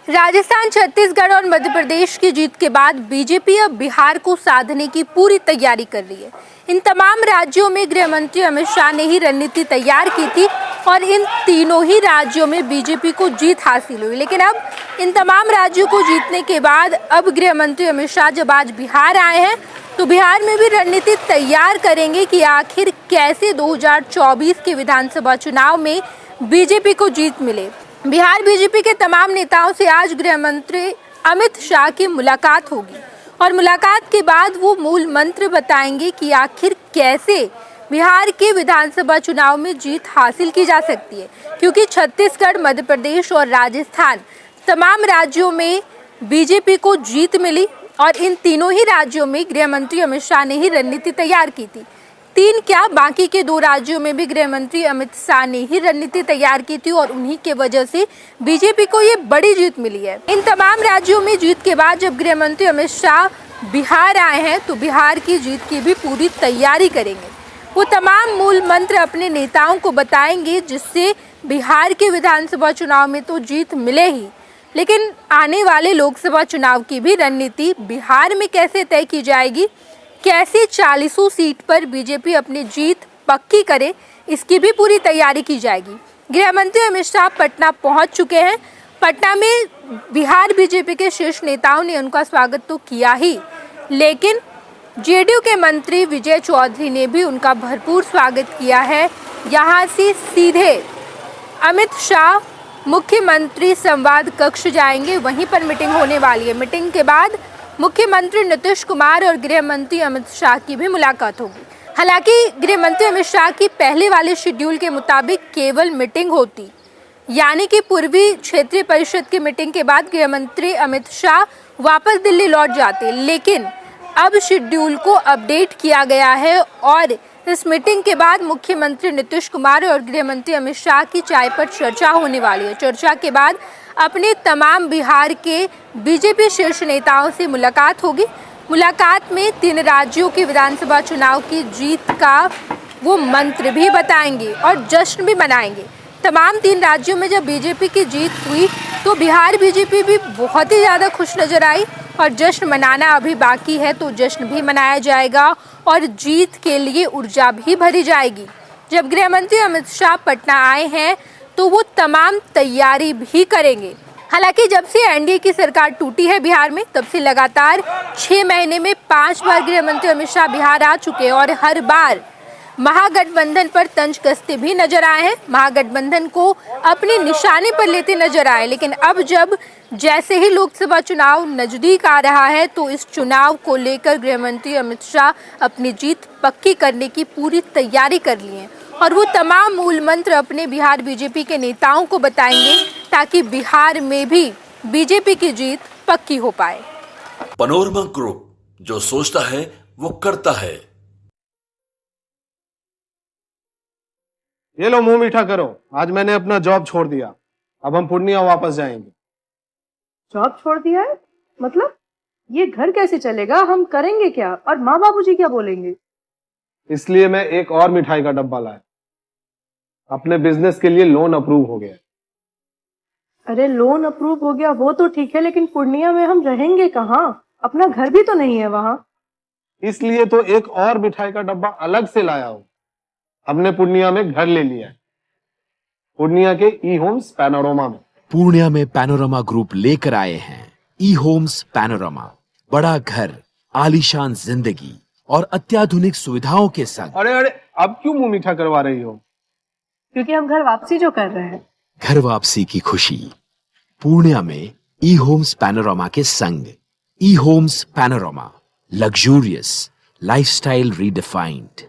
राजस्थान, छत्तीसगढ़ और मध्य प्रदेश की जीत के बाद बीजेपी अब बिहार को साधने की पूरी तैयारी कर रही है। इन तमाम राज्यों में गृह मंत्री अमित शाह ने ही रणनीति तैयार की थी और इन तीनों ही राज्यों में बीजेपी को जीत हासिल हुई। लेकिन अब इन तमाम राज्यों को जीतने के बाद अब गृह मंत्री अमित शाह जब आज बिहार आए हैं तो बिहार में भी रणनीति तैयार करेंगे कि आखिर कैसे 2024 के विधानसभा चुनाव में बीजेपी को जीत मिले। बिहार बीजेपी के तमाम नेताओं से आज गृह मंत्री अमित शाह की मुलाकात होगी और मुलाकात के बाद वो मूल मंत्र बताएंगे कि आखिर कैसे बिहार के विधानसभा चुनाव में जीत हासिल की जा सकती है, क्योंकि छत्तीसगढ़, मध्य प्रदेश और राजस्थान तमाम राज्यों में बीजेपी को जीत मिली और इन तीनों ही राज्यों में गृह मंत्री अमित शाह ने ही रणनीति तैयार की थी। तीन क्या, बाकी के 2 राज्यों में भी गृह मंत्री अमित शाह ने ही रणनीति तैयार की थी और उन्हीं के वजह से बीजेपी को ये बड़ी जीत मिली है। इन तमाम राज्यों में जीत के बाद जब गृह मंत्री अमित शाह बिहार आए हैं तो बिहार की जीत की भी पूरी तैयारी करेंगे। वो तमाम मूल मंत्र अपने नेताओं को बताएंगे जिससे बिहार के विधानसभा चुनाव में तो जीत मिले ही, लेकिन आने वाले लोकसभा चुनाव की भी रणनीति बिहार में कैसे तय की जाएगी, कैसे 40 सीट पर बीजेपी अपनी जीत पक्की करे, इसकी भी पूरी तैयारी की जाएगी। गृह मंत्री अमित शाह पटना पहुंच चुके हैं। पटना में बिहार बीजेपी के शीर्ष नेताओं ने उनका स्वागत तो किया ही, लेकिन जेडीयू के मंत्री विजय चौधरी ने भी उनका भरपूर स्वागत किया है। यहां से सीधे अमित शाह मुख्यमंत्री संवाद कक्ष जाएंगे, वहीं पर मीटिंग होने वाली है। मीटिंग के बाद मुख्यमंत्री नीतीश कुमार और गृह मंत्री अमित शाह की भी मुलाकात होगी। हालांकि गृह मंत्री अमित शाह की पहले वाले शेड्यूल के मुताबिक केवल मीटिंग होती, यानी कि पूर्वी क्षेत्रीय परिषद की मीटिंग के बाद गृह मंत्री अमित शाह वापस दिल्ली लौट जाते, लेकिन अब शेड्यूल को अपडेट किया गया है और इस मीटिंग के बाद मुख्यमंत्री नीतीश कुमार और गृह मंत्री अमित शाह की चाय पर चर्चा होने वाली है। चर्चा के बाद अपने तमाम बिहार के बीजेपी शीर्ष नेताओं से मुलाकात होगी। मुलाकात में 3 राज्यों के विधानसभा चुनाव की जीत का वो मंत्र भी बताएंगे और जश्न भी मनाएंगे। तमाम 3 राज्यों में जब बीजेपी की जीत हुई तो बिहार बीजेपी भी बहुत ही ज़्यादा खुश नजर आई और जश्न मनाना अभी बाकी है, तो जश्न भी मनाया जाएगा और जीत के लिए ऊर्जा भी भरी जाएगी। जब गृह मंत्री अमित शाह पटना आए हैं तो वो तमाम तैयारी भी करेंगे। हालांकि जब से एनडीए की सरकार टूटी है बिहार में, तब से लगातार 6 महीने में 5 बार गृह मंत्री अमित शाह बिहार आ चुके हैं और हर बार महागठबंधन पर तंज कसते भी नजर आए हैं, महागठबंधन को अपने निशाने पर लेते नजर आए। लेकिन अब जब जैसे ही लोकसभा चुनाव नजदीक आ रहा है तो इस चुनाव को लेकर गृह मंत्री अमित शाह अपनी जीत पक्की करने की पूरी तैयारी कर ली है और वो तमाम मूल मंत्र अपने बिहार बीजेपी के नेताओं को बताएंगे ताकि बिहार में भी बीजेपी की जीत पक्की हो पाए। पैनोरमा ग्रुप, जो सोचता है वो करता है। ये लो, मुंह मीठा करो। आज मैंने अपना जॉब छोड़ दिया, अब हम पूर्णिया वापस जाएंगे। जॉब छोड़ दिया है? मतलब ये घर कैसे चलेगा? हम करेंगे क्या और माँ बाबूजी क्या बोलेंगे? इसलिए मैं एक और मिठाई का डब्बा लाया। अपने बिजनेस के लिए लोन अप्रूव हो गया। अरे लोन अप्रूव हो गया वो तो ठीक है, लेकिन पूर्णिया में हम रहेंगे कहाँ? अपना घर भी तो नहीं है वहाँ। इसलिए तो एक और मिठाई का डब्बा अलग से लाया हूँ। हमने पूर्णिया में घर ले लिया है, पूर्णिया के ई होम्स पैनोरमा में। पूर्णिया में पैनोरमा ग्रुप लेकर आए हैं ई होम्स पैनोरमा। बड़ा घर, आलीशान जिंदगी और अत्याधुनिक सुविधाओं के संग। अरे अब क्यों मुंह मीठा करवा रही हो? क्योंकि हम घर वापसी जो कर रहे हैं। घर वापसी की खुशी पूर्णिया में ई होम्स पैनोरमा के संग। ई homes panorama, luxurious lifestyle redefined.